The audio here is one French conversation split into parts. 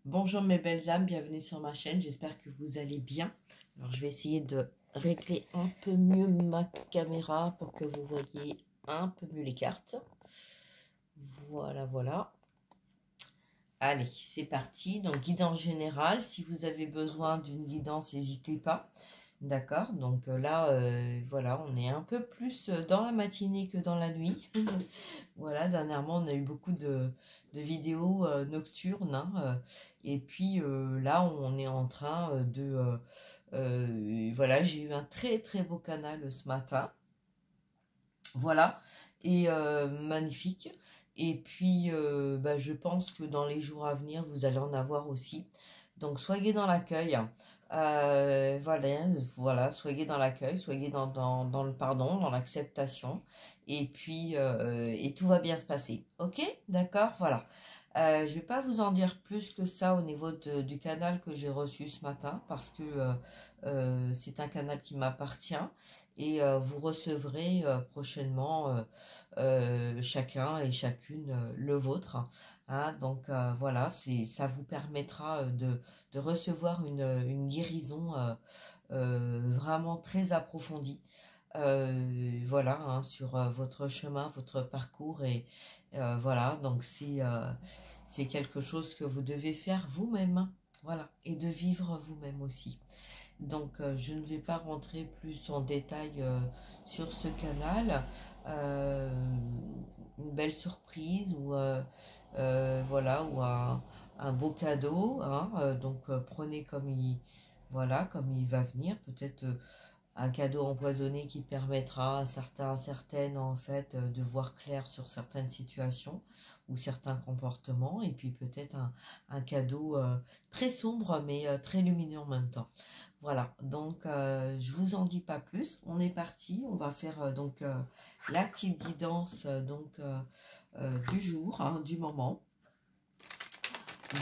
Bonjour mes belles âmes, bienvenue sur ma chaîne, j'espère que vous allez bien. Alors je vais essayer de régler un peu mieux ma caméra pour que vous voyez un peu mieux les cartes. Voilà, voilà. Allez, c'est parti. Donc guidance générale, si vous avez besoin d'une guidance, n'hésitez pas. D'accord, donc là, voilà, on est un peu plus dans la matinée que dans la nuit. Voilà, dernièrement, on a eu beaucoup de vidéos nocturnes. Hein, et puis là, on est en train voilà, j'ai eu un très très beau canal ce matin. Voilà, et magnifique. Et puis, je pense que dans les jours à venir, vous allez en avoir aussi. Donc, soyez dans l'accueil. Voilà, soyez dans l'accueil, soyez dans le pardon, dans l'acceptation. Et puis, et tout va bien se passer. Ok? D'accord? Voilà. Je ne vais pas vous en dire plus que ça au niveau du canal que j'ai reçu ce matin parce que c'est un canal qui m'appartient et vous recevrez prochainement chacun et chacune le vôtre. Hein, donc voilà, ça vous permettra de recevoir une guérison vraiment très approfondie. Voilà, hein, sur votre chemin, votre parcours et voilà, donc c'est quelque chose que vous devez faire vous-même, voilà, et de vivre vous-même aussi. Donc je ne vais pas rentrer plus en détail sur ce canal. Euh, une belle surprise ou voilà, ou un beau cadeau, hein, donc prenez voilà, comme il va venir, peut-être un cadeau empoisonné qui permettra à certaines en fait de voir clair sur certaines situations ou certains comportements, et puis peut-être un cadeau très sombre mais très lumineux en même temps. Voilà, donc je vous en dis pas plus, on est parti, on va faire donc la petite guidance du jour, hein, du moment.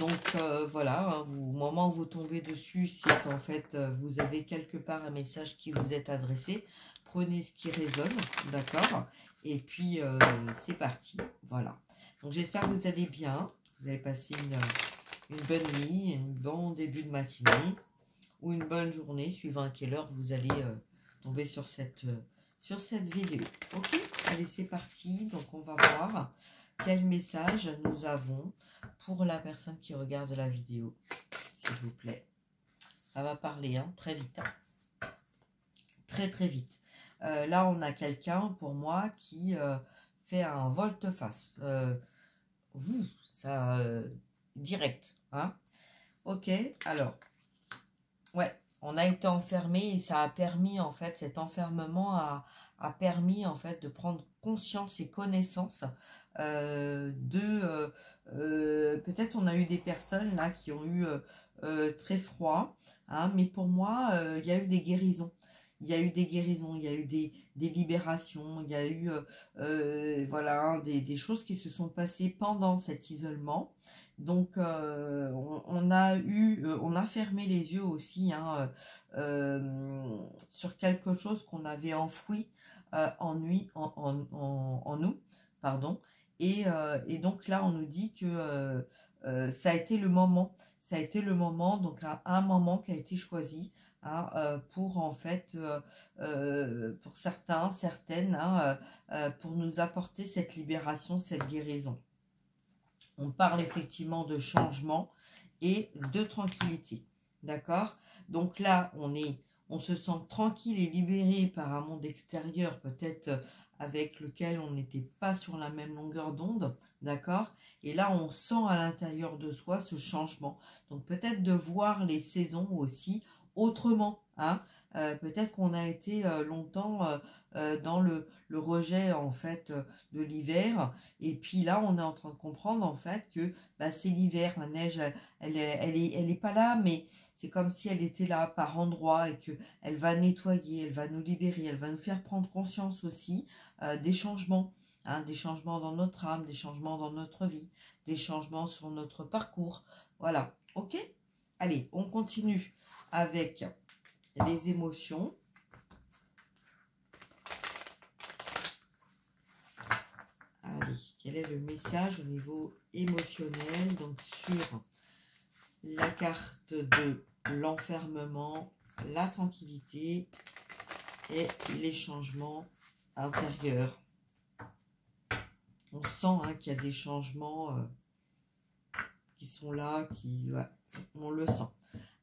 Donc voilà, hein, au moment où vous tombez dessus, c'est qu'en fait vous avez quelque part un message qui vous est adressé. Prenez ce qui résonne, d'accord? Et puis c'est parti, voilà. Donc j'espère que vous allez bien, vous avez passé une bonne nuit, un bon début de matinée ou une bonne journée, suivant à quelle heure vous allez tomber sur cette vidéo. Ok, allez c'est parti, donc on va voir quel message nous avons pour la personne qui regarde la vidéo, s'il vous plaît. Ça va parler hein, très vite. Hein. Très très vite. Là, on a quelqu'un, pour moi, qui fait un volte-face. Vous, ça, direct. Hein. Ok, alors, ouais, on a été enfermé et ça a permis, en fait, cet enfermement a permis, en fait, de prendre conscience et connaissance peut-être on a eu des personnes là qui ont eu très froid, hein, mais pour moi, il y a eu des guérisons. Il y a eu des guérisons, il y a eu des libérations, il y a eu voilà, hein, des choses qui se sont passées pendant cet isolement. Donc on a fermé les yeux aussi hein, sur quelque chose qu'on avait enfoui en nous, pardon. Et donc là, on nous dit que ça a été le moment. Ça a été le moment, donc un moment qui a été choisi hein, pour en fait, pour certains, certaines, hein, pour nous apporter cette libération, cette guérison. On parle effectivement de changement et de tranquillité. D'accord? Donc là, on se sent tranquille et libéré par un monde extérieur, peut-être avec lequel on n'était pas sur la même longueur d'onde. D'accord? Et là, on sent à l'intérieur de soi ce changement. Donc peut-être de voir les saisons aussi autrement. Hein? Peut-être qu'on a été longtemps dans le rejet en fait de l'hiver, et puis là on est en train de comprendre en fait que c'est l'hiver, la neige elle est pas là, mais c'est comme si elle était là par endroits et que elle va nettoyer, elle va nous libérer, elle va nous faire prendre conscience aussi des changements, hein, des changements dans notre âme, des changements dans notre vie, des changements sur notre parcours. Voilà, ok. Allez, on continue avec les émotions. Allez, quel est le message au niveau émotionnel donc sur la carte de l'enfermement, la tranquillité et les changements intérieurs. On sent hein, qu'il y a des changements qui sont là, ouais, on le sent.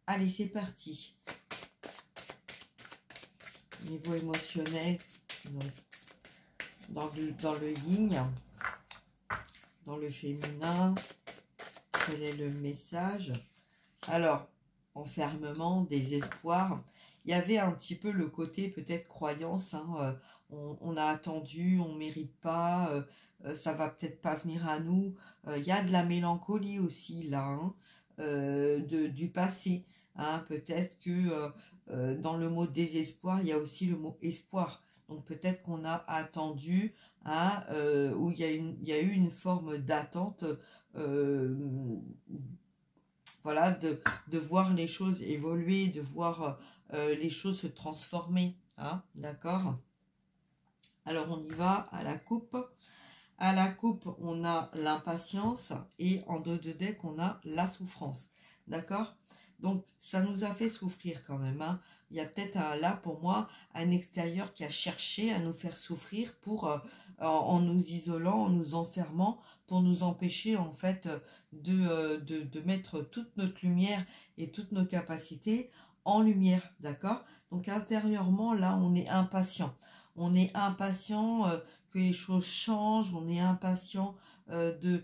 Allez, c'est parti. Niveau émotionnel, donc, dans le yin, dans le féminin, quel est le message? Alors, enfermement, désespoir. Il y avait un petit peu le côté peut-être croyance, hein, on a attendu, on ne mérite pas, ça va peut-être pas venir à nous. Il y a de la mélancolie aussi là, hein, du passé. Hein, peut-être que dans le mot désespoir, il y a aussi le mot espoir. Donc peut-être qu'on a attendu, hein, où il y a eu une forme d'attente, voilà, de voir les choses évoluer, de voir les choses se transformer. Hein, d'accord? Alors on y va à la coupe. À la coupe, on a l'impatience et en dos de deck, on a la souffrance. D'accord? Donc, ça nous a fait souffrir quand même. Hein. Il y a peut-être là, pour moi, un extérieur qui a cherché à nous faire souffrir pour, en nous isolant, en nous enfermant, pour nous empêcher, en fait, de mettre toute notre lumière et toutes nos capacités en lumière. D'accord? Donc, intérieurement, là, on est impatient. On est impatient que les choses changent. On est impatient de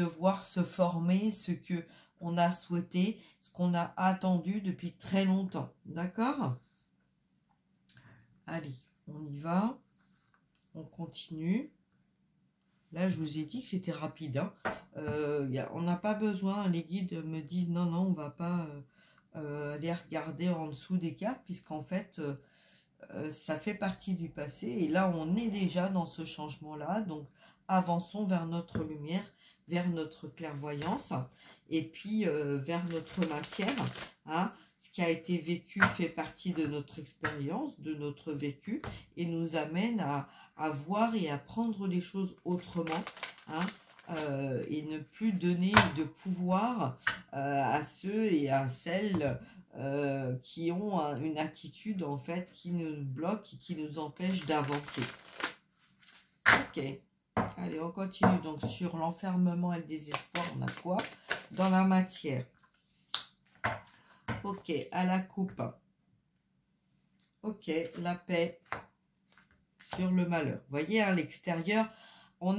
voir se former ce que on a souhaité, ce qu'on a attendu depuis très longtemps. D'accord? Allez, on y va. On continue. Là, je vous ai dit que c'était rapide. Hein. On n'a pas besoin, les guides me disent non, non, on ne va pas aller regarder en dessous des cartes, puisqu'en fait, ça fait partie du passé. Et là, on est déjà dans ce changement-là. Donc, avançons vers notre lumière, vers notre clairvoyance et puis vers notre matière. Hein. Ce qui a été vécu fait partie de notre expérience, de notre vécu et nous amène à voir et à prendre les choses autrement. Hein. Et ne plus donner de pouvoir à ceux et à celles qui ont une attitude en fait qui nous bloque et qui nous empêche d'avancer. Ok. Allez, on continue. Donc, sur l'enfermement et le désespoir, on a quoi? Dans la matière. Ok, à la coupe. Ok, la paix sur le malheur. Vous voyez, à l'extérieur, on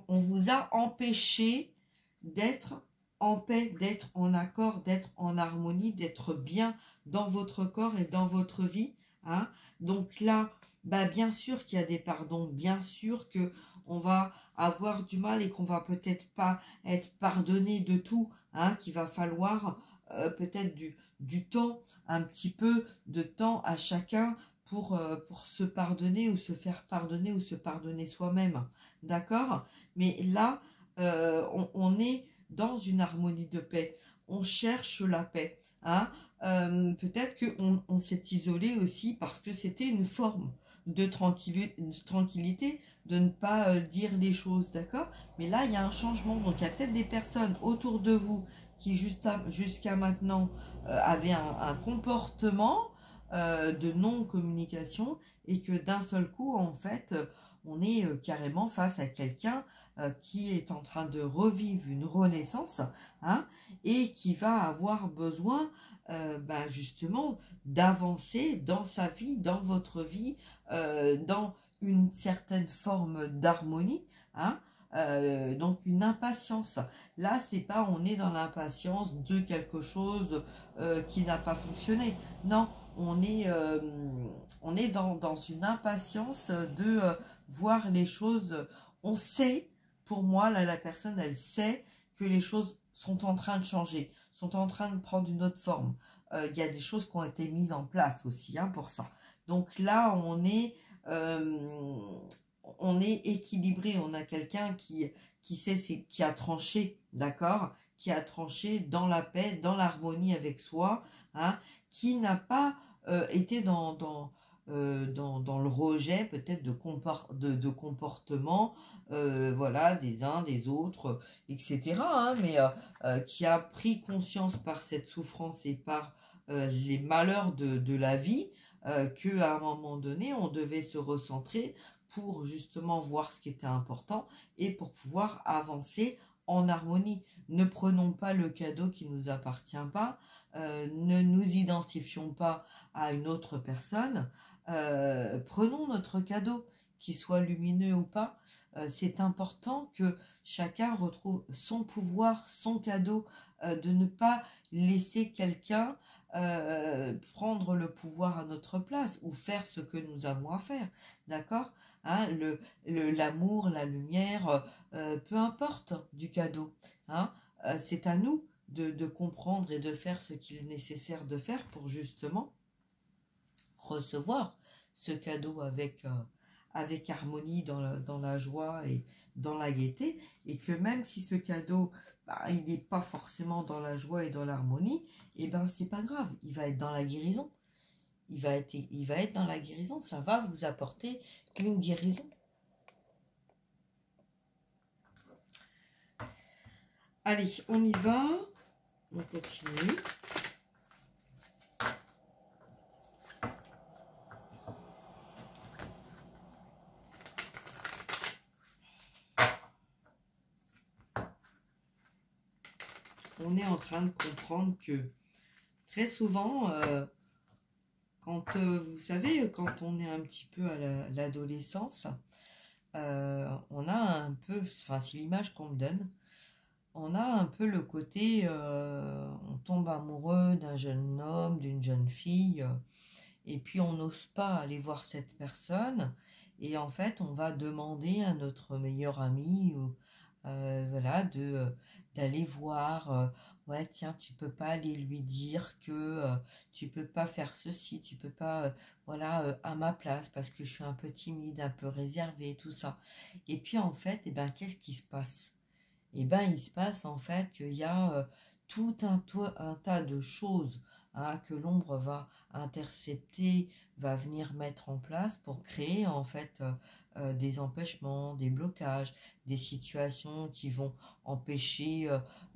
vous a empêché d'être en paix, d'être en accord, d'être en harmonie, d'être bien dans votre corps et dans votre vie. Hein. Donc là, bah, bien sûr qu'il y a des pardons, bien sûr que on va avoir du mal et qu'on va peut-être pas être pardonné de tout, hein, qu'il va falloir peut-être du temps, un petit peu de temps à chacun pour se pardonner ou se faire pardonner ou se pardonner soi-même. D'accord? Mais là, on est dans une harmonie de paix. On cherche la paix. Hein? Peut-être qu'on s'est isolé aussi parce que c'était une forme de tranquillité, de ne pas dire les choses, d'accord? Mais là, il y a un changement. Donc, il y a peut-être des personnes autour de vous qui, jusqu'à maintenant, avaient un comportement de non-communication et que d'un seul coup, en fait, on est carrément face à quelqu'un qui est en train de revivre une renaissance, hein, et qui va avoir besoin justement d'avancer dans sa vie, dans votre vie, dans une certaine forme d'harmonie, hein, donc une impatience. Là, c'est pas on est dans l'impatience de quelque chose qui n'a pas fonctionné. Non, on est dans une impatience de voir les choses. On sait, pour moi, là, la personne, elle sait que les choses sont en train de changer, sont en train de prendre une autre forme. Il y a des choses qui ont été mises en place aussi, hein, pour ça. Donc là, on est équilibré. On a quelqu'un qui sait, qui a tranché, d'accord, qui a tranché dans la paix, dans l'harmonie avec soi, hein, qui n'a pas été dans dans le rejet peut-être de comportements, voilà, des uns, des autres, etc. hein, mais qui a pris conscience par cette souffrance et par les malheurs de la vie, qu'à un moment donné, on devait se recentrer pour justement voir ce qui était important et pour pouvoir avancer en harmonie. Ne prenons pas le cadeau qui ne nous appartient pas, ne nous identifions pas à une autre personne, prenons notre cadeau, qu'il soit lumineux ou pas. C'est important que chacun retrouve son pouvoir, son cadeau, de ne pas laisser quelqu'un prendre le pouvoir à notre place ou faire ce que nous avons à faire, d'accord hein, l'amour, la lumière, peu importe du cadeau, hein, c'est à nous de comprendre et de faire ce qu'il est nécessaire de faire pour justement recevoir ce cadeau avec harmonie dans la joie et dans la gaieté, et que même si ce cadeau il n'est pas forcément dans la joie et dans l'harmonie, et ben c'est pas grave, il va être dans la guérison, il va être dans la guérison, ça va vous apporter une guérison. Allez, on y va, on continue. On est en train de comprendre que très souvent, quand vous savez, quand on est un petit peu à l'adolescence, on a un peu, enfin c'est l'image qu'on me donne, on a un peu le côté, on tombe amoureux d'un jeune homme, d'une jeune fille, et puis on n'ose pas aller voir cette personne, et en fait on va demander à notre meilleur ami, ou voilà, d'aller voir, ouais tiens, tu peux pas aller lui dire que tu peux pas faire ceci, tu peux pas, voilà, à ma place, parce que je suis un peu timide, un peu réservée, tout ça. Et puis en fait, eh ben, qu'est-ce qui se passe? Eh ben, il se passe en fait qu'il y a tout un tas de choses hein, que l'ombre va intercepter, va venir mettre en place pour créer en fait des empêchements, des blocages, des situations qui vont empêcher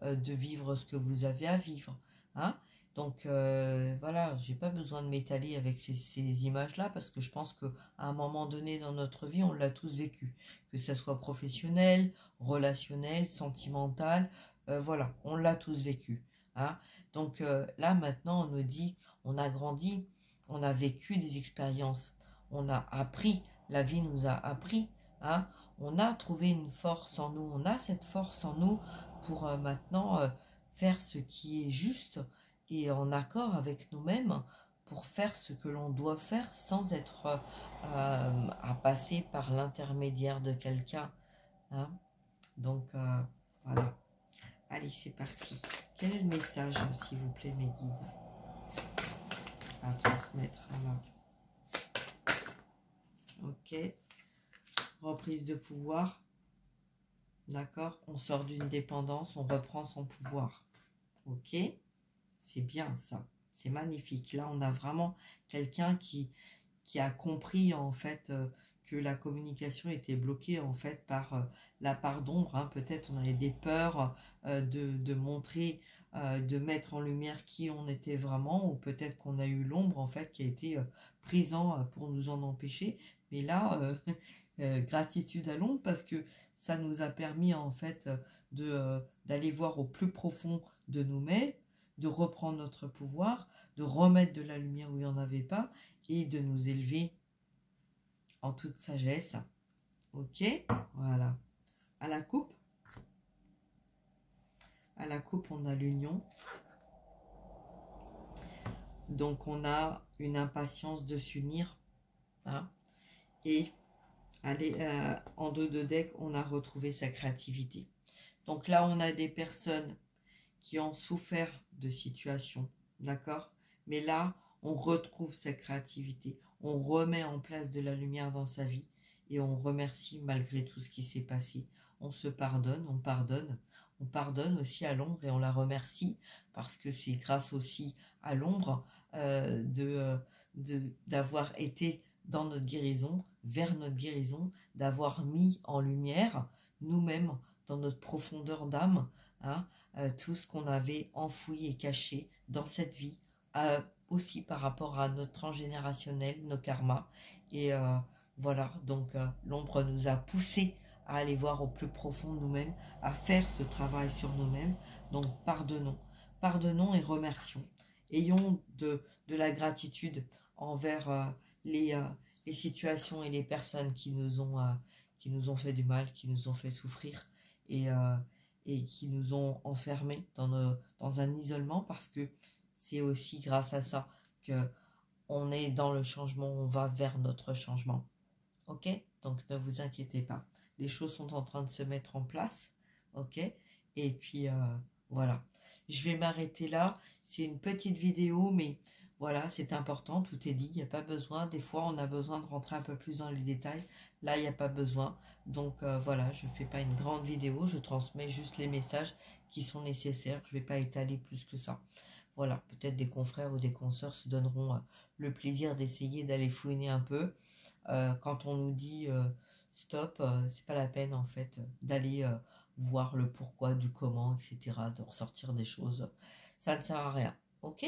de vivre ce que vous avez à vivre. Hein. Donc voilà, j'ai pas besoin de m'étaler avec ces images-là, parce que je pense qu'à un moment donné dans notre vie, on l'a tous vécu, que ce soit professionnel, relationnel, sentimental, voilà, on l'a tous vécu. Hein. Donc là maintenant on nous dit, on a grandi, on a vécu des expériences, on a appris, la vie nous a appris, hein, on a trouvé une force en nous, on a cette force en nous pour maintenant faire ce qui est juste et en accord avec nous-mêmes, pour faire ce que l'on doit faire sans être à passer par l'intermédiaire de quelqu'un. Hein. Donc voilà. Allez, c'est parti. Quel est le message, s'il vous plaît, mes guides, à transmettre là? Ok. Reprise de pouvoir. D'accord. On sort d'une dépendance, on reprend son pouvoir. Ok. C'est bien ça. C'est magnifique. Là, on a vraiment quelqu'un qui a compris en fait que la communication était bloquée en fait par la part d'ombre. Hein. Peut-être on avait des peurs de montrer, de mettre en lumière qui on était vraiment, ou peut-être qu'on a eu l'ombre en fait qui a été présent pour nous en empêcher. Mais là, gratitude à l'ombre, parce que ça nous a permis en fait d'aller voir au plus profond de nous-mêmes, de reprendre notre pouvoir, de remettre de la lumière où il n'y en avait pas, et de nous élever en toute sagesse. Ok, voilà. À la coupe. À la coupe, on a l'union. Donc, on a une impatience de s'unir. Hein, et allez, en dos de deck, on a retrouvé sa créativité. Donc là, on a des personnes qui ont souffert de situations. D'accord? Mais là, on retrouve sa créativité. On remet en place de la lumière dans sa vie et on remercie malgré tout ce qui s'est passé. On se pardonne, on pardonne. On pardonne aussi à l'ombre et on la remercie, parce que c'est grâce aussi à l'ombre d'avoir été dans notre guérison, vers notre guérison, d'avoir mis en lumière nous-mêmes, dans notre profondeur d'âme, hein, tout ce qu'on avait enfoui et caché dans cette vie, aussi par rapport à notre transgénérationnel, nos karmas. Et voilà, donc l'ombre nous a poussés à aller voir au plus profond de nous-mêmes, à faire ce travail sur nous-mêmes. Donc pardonnons, pardonnons et remercions. Ayons de la gratitude envers les situations et les personnes qui nous ont fait du mal, qui nous ont fait souffrir et qui nous ont enfermés dans un isolement, parce que c'est aussi grâce à ça que on est dans le changement, on va vers notre changement. Ok? Donc ne vous inquiétez pas. Les choses sont en train de se mettre en place. Ok? Et puis voilà. Je vais m'arrêter là. C'est une petite vidéo, mais voilà, c'est important. Tout est dit. Il n'y a pas besoin. Des fois, on a besoin de rentrer un peu plus dans les détails. Là, il n'y a pas besoin. Donc voilà, je ne fais pas une grande vidéo. Je transmets juste les messages qui sont nécessaires. Je ne vais pas étaler plus que ça. Voilà, peut-être des confrères ou des consoeurs se donneront le plaisir d'essayer d'aller fouiner un peu. Quand on nous dit stop, c'est pas la peine en fait d'aller voir le pourquoi, du comment, etc. De ressortir des choses. Ça ne sert à rien. Ok?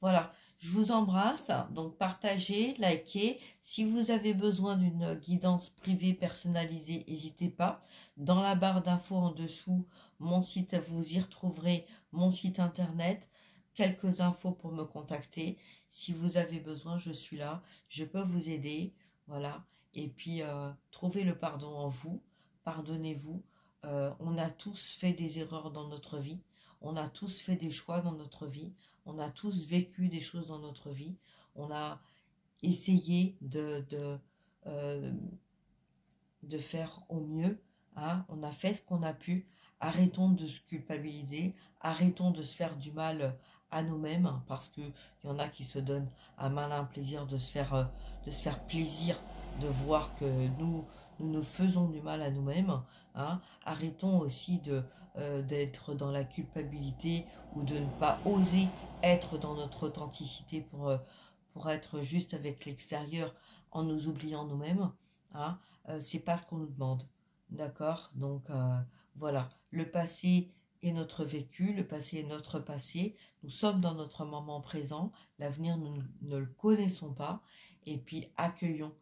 Voilà, je vous embrasse. Donc partagez, likez. Si vous avez besoin d'une guidance privée personnalisée, n'hésitez pas. Dans la barre d'infos en dessous, mon site, vous y retrouverez mon site internet. Quelques infos pour me contacter. Si vous avez besoin, je suis là. Je peux vous aider. Voilà. Et puis, trouvez le pardon en vous. Pardonnez-vous. On a tous fait des erreurs dans notre vie. On a tous fait des choix dans notre vie. On a tous vécu des choses dans notre vie. On a essayé de faire au mieux. Hein. On a fait ce qu'on a pu. Arrêtons de se culpabiliser. Arrêtons de se faire du mal à nous-mêmes, parce qu'il y en a qui se donnent un malin plaisir de se faire plaisir, de voir que nous faisons du mal à nous-mêmes. Hein. Arrêtons aussi d'être dans la culpabilité ou de ne pas oser être dans notre authenticité pour être juste avec l'extérieur en nous oubliant nous-mêmes. Hein. C'est pas ce qu'on nous demande. D'accord? Donc voilà, le passé est notre vécu, le passé est notre passé. Nous sommes dans notre moment présent. L'avenir, nous ne le connaissons pas. Et puis accueillons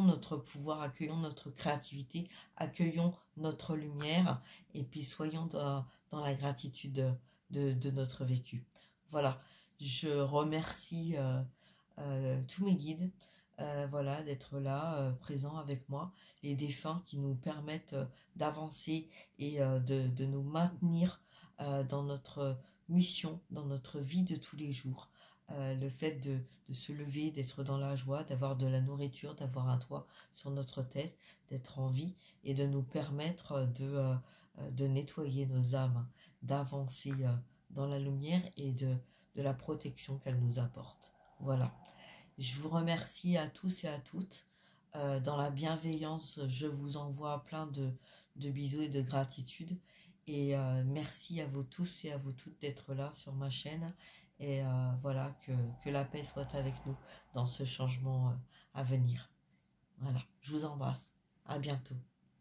notre pouvoir, accueillons notre créativité, accueillons notre lumière. Et puis soyons dans la gratitude de notre vécu. Voilà, je remercie tous mes guides. Voilà, d'être là, présents avec moi, les défunts qui nous permettent d'avancer et de nous maintenir dans notre mission, dans notre vie de tous les jours. Le fait de se lever, d'être dans la joie, d'avoir de la nourriture, d'avoir un toit sur notre tête, d'être en vie et de nous permettre de nettoyer nos âmes, d'avancer dans la lumière et de la protection qu'elle nous apporte. Voilà. Je vous remercie à tous et à toutes. Dans la bienveillance, je vous envoie plein de bisous et de gratitude. Et merci à vous tous et à vous toutes d'être là sur ma chaîne. Et voilà, que la paix soit avec nous dans ce changement à venir. Voilà, je vous embrasse. À bientôt.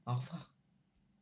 Au revoir.